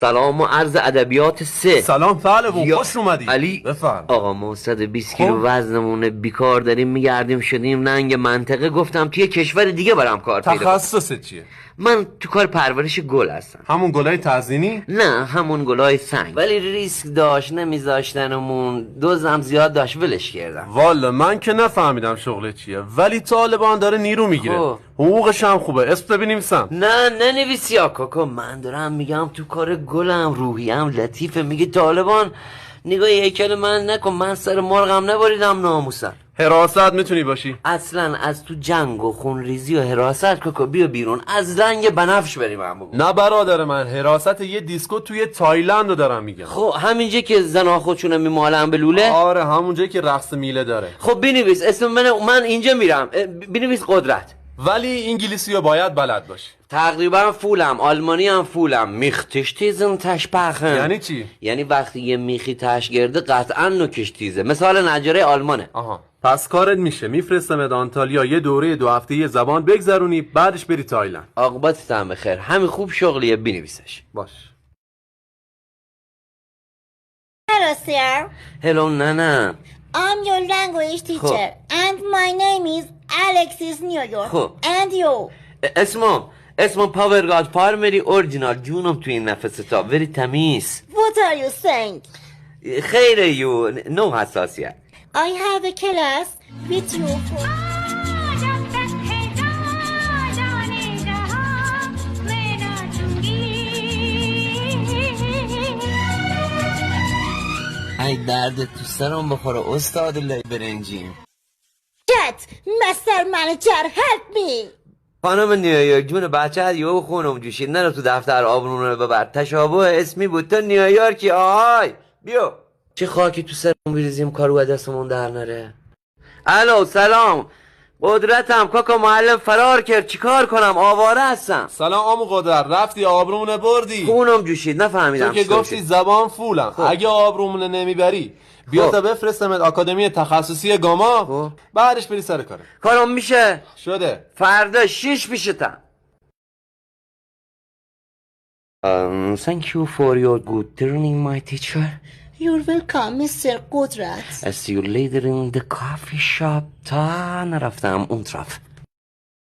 سلام و عرض ادبیات 3. سلام پهلوون، یا خوش اومدی. علی بفرم. آقا ما 120 کیلو وزنمونه، بیکار داریم میگردیم، شدیم ننگ منطقه. گفتم توی کشور دیگه برام کار پیدا کنم. تخصصت چیه؟ من تو کار پرورش گل هستم. همون گلای تزیینی؟ نه، همون گلای سنگ. ولی ریسک داشت، نمیذاشتنمون، دوزم زیاد داشت، ولش کردم. والا من که نفهمیدم شغل چیه، ولی طالبان داره نیرو میگیره. حقوقش هم خوبه. اسم بنویسم؟ نه ننویسی آکاکا، من دارم میگم تو کار گلم، روحیم لطیفه. میگه طالبان نگاه هیکل من نکن، من سر مرغم نبریدم ناموسم. حراست میتونی باشی؟ اصلا از تو جنگ و خونریزی و حراست کاکا بیا بیرون، از لنگ بنفش بریم هم بگو. نه برادر من، حراست یه دیسکو توی تایلند رو دارم میگم. خب همینجا که زنا خودشونو میمالن به لوله؟ آره همونجا که رقص میله داره. خب بنویس اسم من اینجا میرم. بنویس قدرت. ولی انگلیسی رو باید بلد باشی. تقریبا فولم، آلمانی هم فولم. میختش تیزن تشپخن. یعنی چی؟ یعنی وقتی یه میخی تش گرده قطعا نوکش تیزه، مثال نجاره آلمانه. آها، پس کارت میشه میفرستمت آنتالیا یه دوره 2 هفته‌ای زبان بگذرونی، بعدش بری تایلند. عاقبتت هم بخیر. همین خوب شغلیه، بنویسش. باش. Hello, sir. هلو ننه. I'm your language teacher, and my name is Alexis New York. خب. And you? اسمم پاورگاد پارمری اورجینال. جونم تو این نفستا وری تمیز. What are you saying? خیره یو نو حساسیت. I have a class with you for... ای درد تو سرم بخوره استاد لای برنجیم. Get Mr. Manager, help me! خانم نیویورک جون بچه هد یهو خونم جوشید، نرو تو دفتر آبرون رو ببر. تشابه اسمی بود تو نیویورکی. آهای بیو چه خاکی تو سرمون بریزیم کارو دستمون در نره. الو سلام، قدرتم. کاکا معلم فرار کرد، چیکار کنم؟ آواره هستم. سلام آمو قدرت، رفتی آبرومونه بردی؟ خونم جوشید، نفهمیدم. تو که گفتی زبان فولم. اگه آبرومونه نمیبری بیا تا بفرستمت آکادمی تخصصی گاما، بعدش بری سر کاره. کارم میشه؟ شده. فردا 6 پیشتم. Thank you for your good turning, my teacher. You're welcome, Mr. Qudrat. I see you later in the coffee shop. تا نرفتم اون طرف.